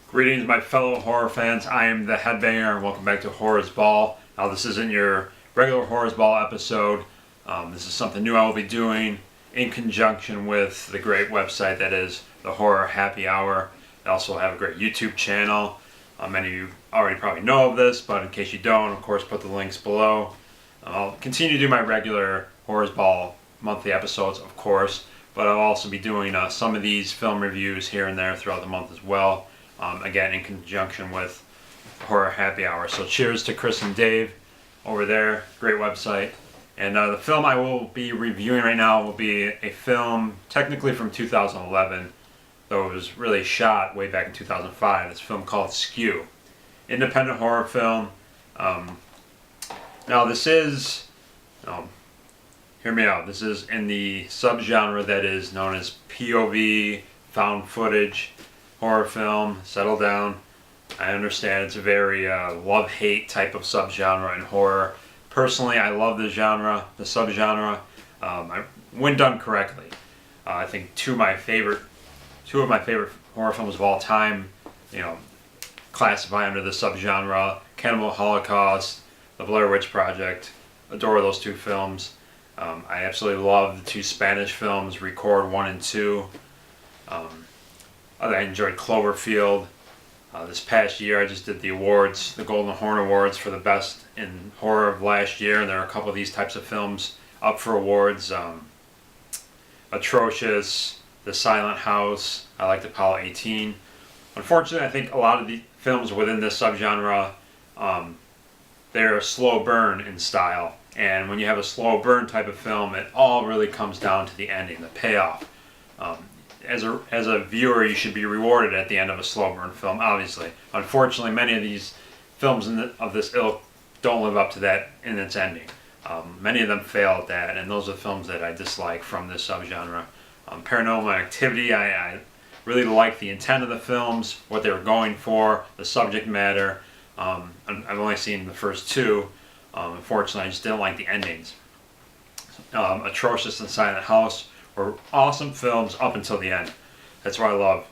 Greetings, my fellow horror fans. I am the Headbanger, and welcome back to Horror's Ball. Now, this isn't your regular Horror's Ball episode. This is something new I will be doing in conjunction with the great website that is the Horror Happy Hour. I also have a great YouTube channel. Many of you already probably know of this, but in case you don't, of course, put the links below. I'll continue to do my regular Horror's Ball monthly episodes, of course, but I'll also be doing some of these film reviews here and there throughout the month as well. Again, in conjunction with Horror Happy Hour. So cheers to Chris and Dave over there. Great website. And the film I will be reviewing right now will be a film technically from 2011, though it was really shot way back in 2005. It's a film called Skew. Independent horror film. Now this is, hear me out, this is in the subgenre that is known as POV, found footage, horror film. Settle down. I understand it's a very love-hate type of subgenre in horror. Personally, I love the genre, the subgenre. When done correctly, I think two of my favorite horror films of all time, classify under the subgenre: Cannibal Holocaust, The Blair Witch Project. Adore those two films. I absolutely love the two Spanish films, Record 1 and 2. I enjoyed Cloverfield. This past year I just did the awards, the Golden Horn Awards for the best in horror of last year, and there are a couple of these types of films up for awards. Atrocious, The Silent House, I liked Apollo 18. Unfortunately, I think a lot of the films within this subgenre, they're a slow burn in style, and when you have a slow burn type of film, it all really comes down to the ending, the payoff. As a viewer, you should be rewarded at the end of a slow burn film, obviously. Unfortunately, many of these films of this ilk don't live up to that in its ending. Many of them fail at that, and those are the films that I dislike from this subgenre. Paranormal Activity, I really like the intent of the films, what they were going for, the subject matter. I've only seen the first two. Unfortunately, I just didn't like the endings. Atrocious and Silent House were awesome films up until the end. That's why I love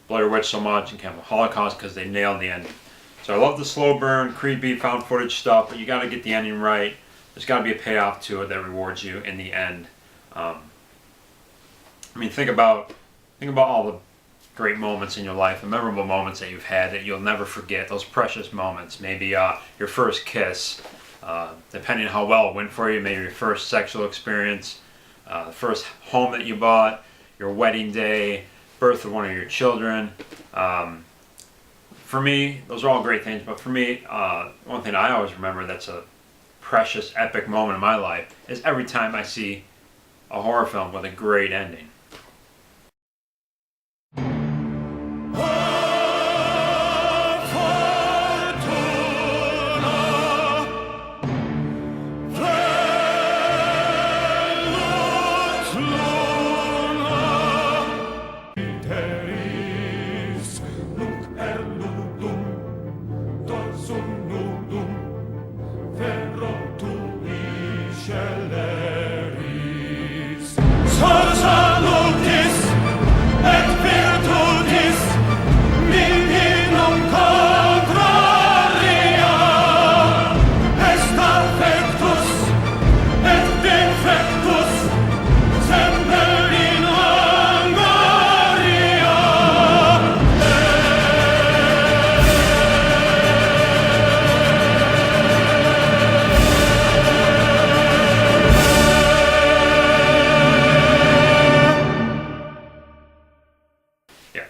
Blair Witch so much and Cannibal Holocaust, because they nailed the ending. So I love the slow burn, creepy, found footage stuff, but you got to get the ending right. There's got to be a payoff to it that rewards you in the end. Think about all the great moments in your life, the memorable moments that you've had that you'll never forget. Those precious moments. Maybe your first kiss, depending on how well it went for you. Maybe your first sexual experience. The first home that you bought, your wedding day, birth of one of your children. For me, those are all great things, but for me, one thing I always remember that's a precious, epic moment in my life is every time I see a horror film with a great ending.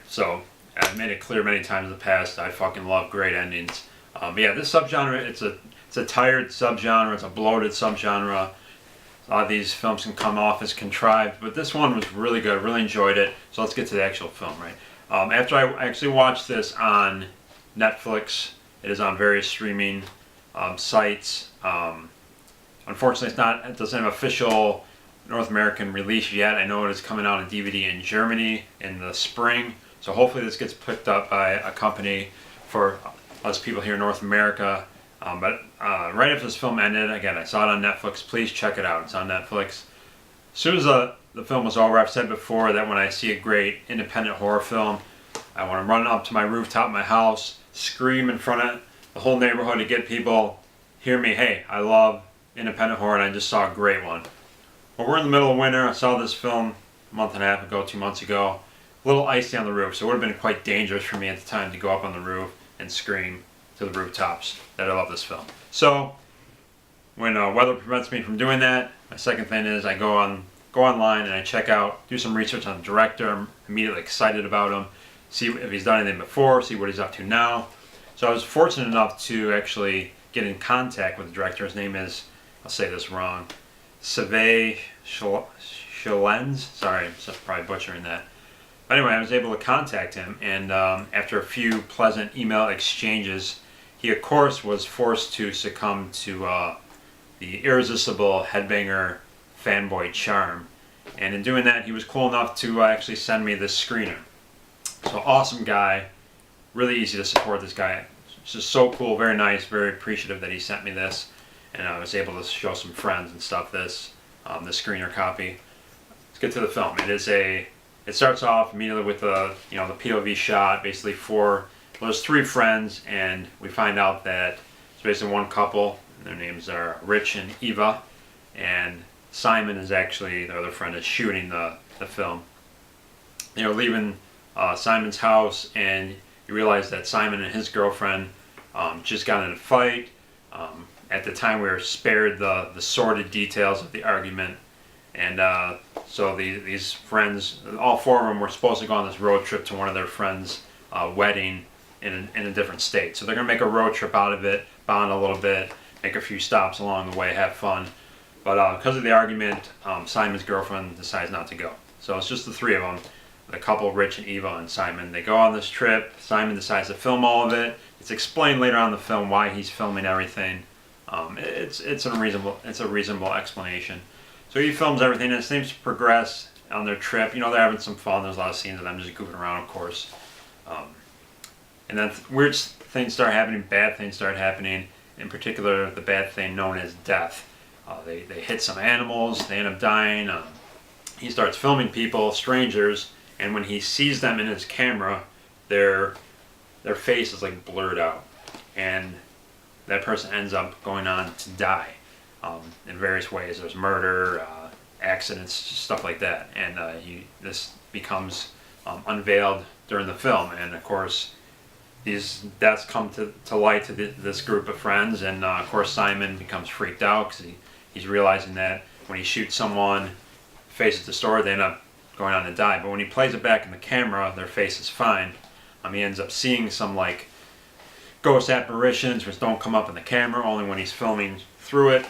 So I've made it clear many times in the past, I fucking love great endings. But yeah, this subgenre, it's a tired subgenre, it's a bloated subgenre. A lot of these films can come off as contrived, but this one was really good. Really enjoyed it. So let's get to the actual film, right? After I actually watched this on Netflix, it is on various streaming sites. Unfortunately, it doesn't have official North American release yet. I know it is coming out on DVD in Germany in the spring. So hopefully this gets picked up by a company for us people here in North America. But right after this film ended, again, I saw it on Netflix. Please check it out. It's on Netflix. As soon as the film was over, I've said before that when I see a great independent horror film, I I want to run up to my rooftop of my house, scream in front of the whole neighborhood to get people hear me. Hey, I love independent horror and I just saw a great one. Well, we're in the middle of winter. I saw this film a month and a half ago, 2 months ago. A little icy on the roof, so it would have been quite dangerous for me at the time to go up on the roof and scream to the rooftops that I love this film. So when weather prevents me from doing that, my second thing is I go online and I check out, do some research on the director. I'm immediately excited about him, see if he's done anything before, see what he's up to now. So I was fortunate enough to actually get in contact with the director. His name is, I'll say this wrong, Skew. Sorry, I'm probably butchering that. But anyway, I was able to contact him, and after a few pleasant email exchanges, he of course was forced to succumb to the irresistible headbanger fanboy charm. And in doing that, he was cool enough to actually send me this screener. So awesome guy, really easy to support this guy. It's just so cool, very nice, very appreciative that he sent me this. And I was able to show some friends and stuff this screener copy. Let's get to the film. It starts off immediately with the POV shot, basically there's three friends, and we find out that it's basically one couple. And their names are Rich and Eva, and Simon is actually the other friend is shooting the film. They're leaving Simon's house, and you realize that Simon and his girlfriend just got in a fight. At the time, we were spared the sordid details of the argument, and so these friends, all four of them, were supposed to go on this road trip to one of their friends' wedding in a different state. So they're gonna make a road trip out of it, bond a little bit, make a few stops along the way, have fun. But because of the argument, Simon's girlfriend decides not to go. So it's just the three of them, the couple, Rich and Eva and Simon. They go on this trip. Simon decides to film all of it. It's explained later on in the film why he's filming everything. It's a reasonable explanation. So he films everything, and it seems to progress on their trip. They're having some fun. There's a lot of scenes of them just goofing around, of course. And then weird things start happening, bad things start happening. In particular, the bad thing known as death. They hit some animals, they end up dying. He starts filming people, strangers, and when he sees them in his camera, their face is like blurred out. And that person ends up going on to die in various ways. There's murder, accidents, just stuff like that. And this becomes unveiled during the film. And of course, these deaths come to light to this group of friends. And of course, Simon becomes freaked out because he's realizing that when he shoots someone, face is distorted, they end up going on to die. But when he plays it back in the camera, their face is fine. He ends up seeing some like ghost apparitions which don't come up in the camera, only when he's filming through it.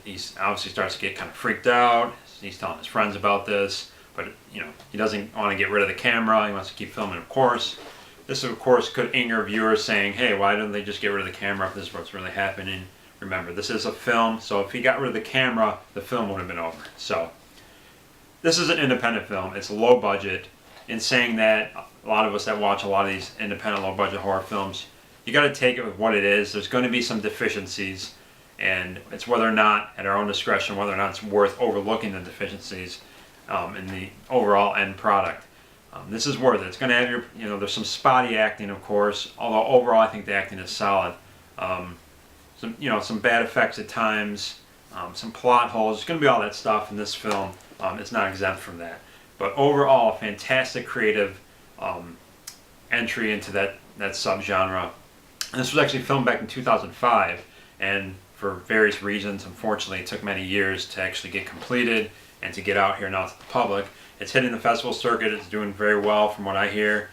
He's obviously starts to get kind of freaked out. He's telling his friends about this, but he doesn't want to get rid of the camera. He wants to keep filming, of course. This, of course, could anger viewers saying, hey, why don't they just get rid of the camera if this is what's really happening? Remember, this is a film, so if he got rid of the camera, the film would have been over. So this is an independent film. It's low budget. In saying that, a lot of us that watch a lot of these independent low budget horror films, you got to take it with what it is. There's going to be some deficiencies, and it's whether or not, at our own discretion, whether or not it's worth overlooking the deficiencies in the overall end product. This is worth it. It's going to have there's some spotty acting, of course, although overall I think the acting is solid. Some bad effects at times, some plot holes. There's going to be all that stuff in this film. It's not exempt from that. But overall, fantastic creative entry into that subgenre. And this was actually filmed back in 2005, and for various reasons, unfortunately, it took many years to actually get completed and to get out here now to the public. It's hitting the festival circuit. It's doing very well from what I hear.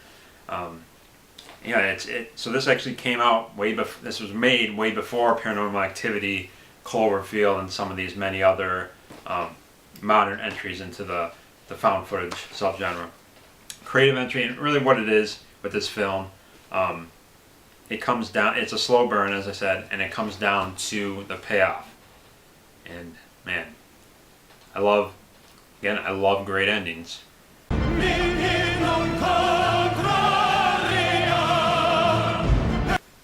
So this actually came out this was made way before Paranormal Activity, Cloverfield, and some of these many other modern entries into the found footage subgenre. Creative entry, and really what it is with this film, it comes down, it's a slow burn, as I said, and it comes down to the payoff. And man, I love great endings.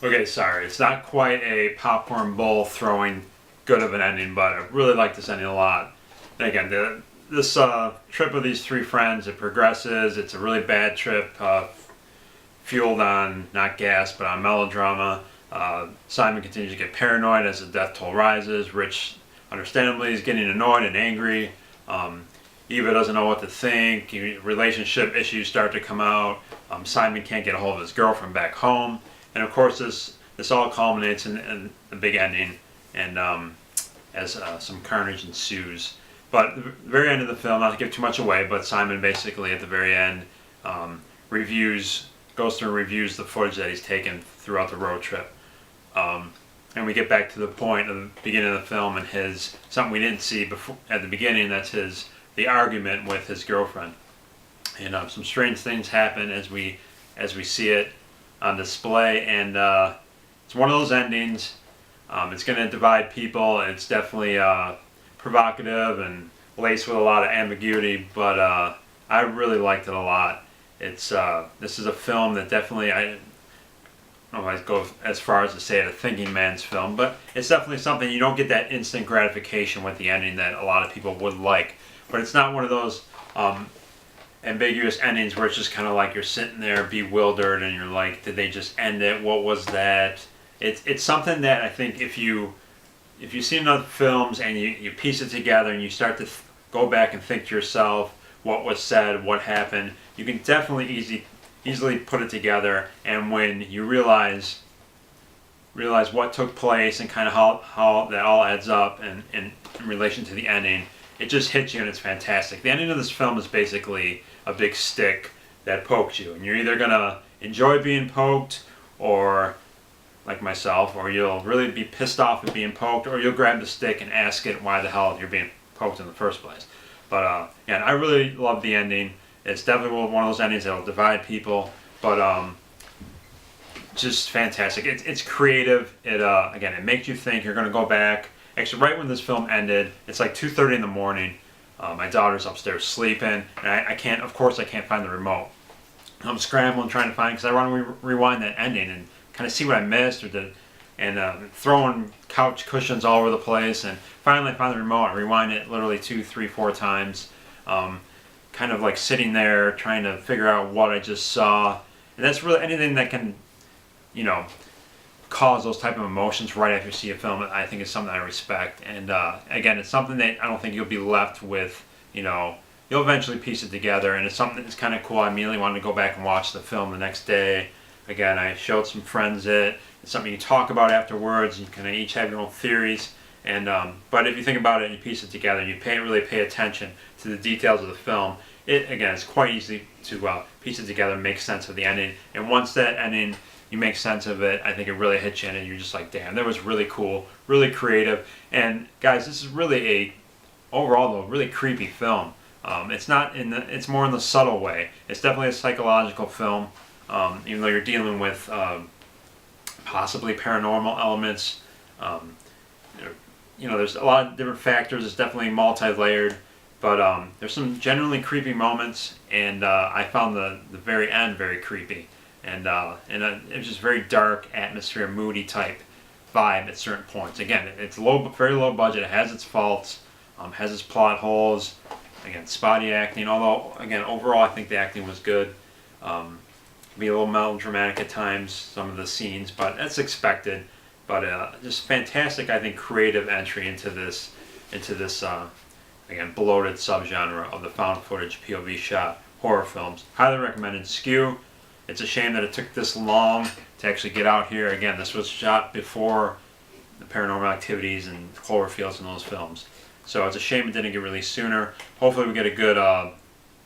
Okay, sorry, it's not quite a popcorn bowl throwing good of an ending, but I really like this ending a lot. And again, this trip of these three friends, it progresses. It's a really bad trip. fueled on not gas but on melodrama. Simon continues to get paranoid as the death toll rises. Rich, understandably, is getting annoyed and angry. Eva doesn't know what to think. Relationship issues start to come out. Simon can't get a hold of his girlfriend back home, and of course this all culminates in the big ending, and as some carnage ensues. But the very end of the film, not to give too much away, but Simon basically at the very end goes through and reviews the footage that he's taken throughout the road trip. And we get back to the point of the beginning of the film and something we didn't see before at the beginning. That's the argument with his girlfriend, and some strange things happen as we see it on display. And it's one of those endings. It's going to divide people. It's definitely provocative and laced with a lot of ambiguity, but I really liked it a lot. This is a film that definitely, I don't know if I go as far as to say it a thinking man's film, but it's definitely something. You don't get that instant gratification with the ending that a lot of people would like, but it's not one of those ambiguous endings where it's just kind of like you're sitting there bewildered and you're like, did they just end it? What was that? It's something that I think if you've seen other films and you piece it together and you start to go back and think to yourself what was said, what happened, you can definitely easily put it together. And when you realize what took place and kind of how that all adds up and in relation to the ending, it just hits you and it's fantastic. The ending of this film is basically a big stick that pokes you, and you're either gonna enjoy being poked, or like myself, or you'll really be pissed off at being poked, or you'll grab the stick and ask it why the hell you're being poked in the first place. But yeah, I really love the ending. It's definitely one of those endings that'll divide people, but just fantastic. It's creative. Again, it makes you think. You're gonna go back. Actually, right when this film ended, it's like 2:30 in the morning. My daughter's upstairs sleeping, and I can't find the remote. I'm scrambling trying to find it because I want to rewind that ending and kind of see what I missed and throwing couch cushions all over the place, and finally I find the remote. I rewind it literally 2, 3, 4 times, kind of like sitting there trying to figure out what I just saw. And that's really anything that can, cause those type of emotions right after you see a film. I think is something I respect. And again, it's something that I don't think you'll be left with. You'll eventually piece it together, and it's something that's kind of cool. I immediately wanted to go back and watch the film the next day. Again, I showed some friends it. It's something you talk about afterwards. You kind of each have your own theories. And but if you think about it and you piece it together, and you really pay attention to the details of the film, it's quite easy to piece it together and make sense of the ending. And once that ending, you make sense of it, I think it really hits you in, and you're just like, damn, that was really cool, really creative. And guys, this is really overall though, really creepy film. It's more in the subtle way. It's definitely a psychological film, even though you're dealing with possibly paranormal elements. There's a lot of different factors. It's definitely multi-layered, but there's some genuinely creepy moments, and I found the very end very creepy. And it was just very dark atmosphere, moody type vibe at certain points. Again, it's very low budget. It has its faults, has its plot holes. Again, spotty acting. Although, again, overall, I think the acting was good. Be a little melodramatic at times, some of the scenes, but that's expected. But just fantastic, I think, creative entry into this again, bloated subgenre of the found footage POV shot horror films. Highly recommended. Skew. It's a shame that it took this long to actually get out here. Again, this was shot before the Paranormal Activities and Cloverfields and those films. So it's a shame it didn't get released sooner. Hopefully we get a good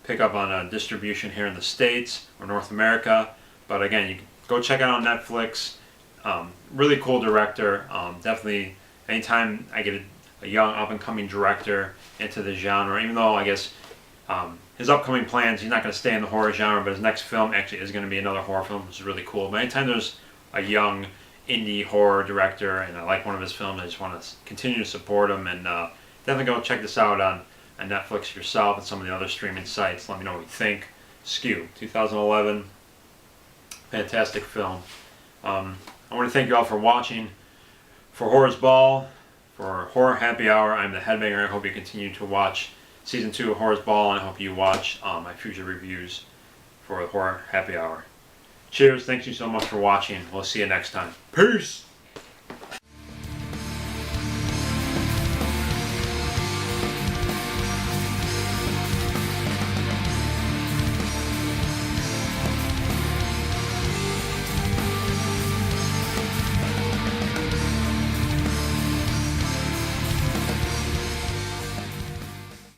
pickup on distribution here in the States or North America. But again, you can go check it out on Netflix. Really cool director. Definitely, anytime I get a young up-and-coming director into the genre, even though I guess his upcoming plans, he's not going to stay in the horror genre, but his next film actually is going to be another horror film, which is really cool. But anytime there's a young indie horror director and I like one of his films, I just want to continue to support him. And definitely go check this out on Netflix yourself and some of the other streaming sites. Let me know what you think. Skew, 2011. Fantastic film. I want to thank you all for watching. For Horror's Ball, for Horror Happy Hour, I'm the Headbanger. I hope you continue to watch Season 2 of Horror's Ball, and I hope you watch my future reviews for Horror Happy Hour. Cheers. Thank you so much for watching. We'll see you next time. Peace.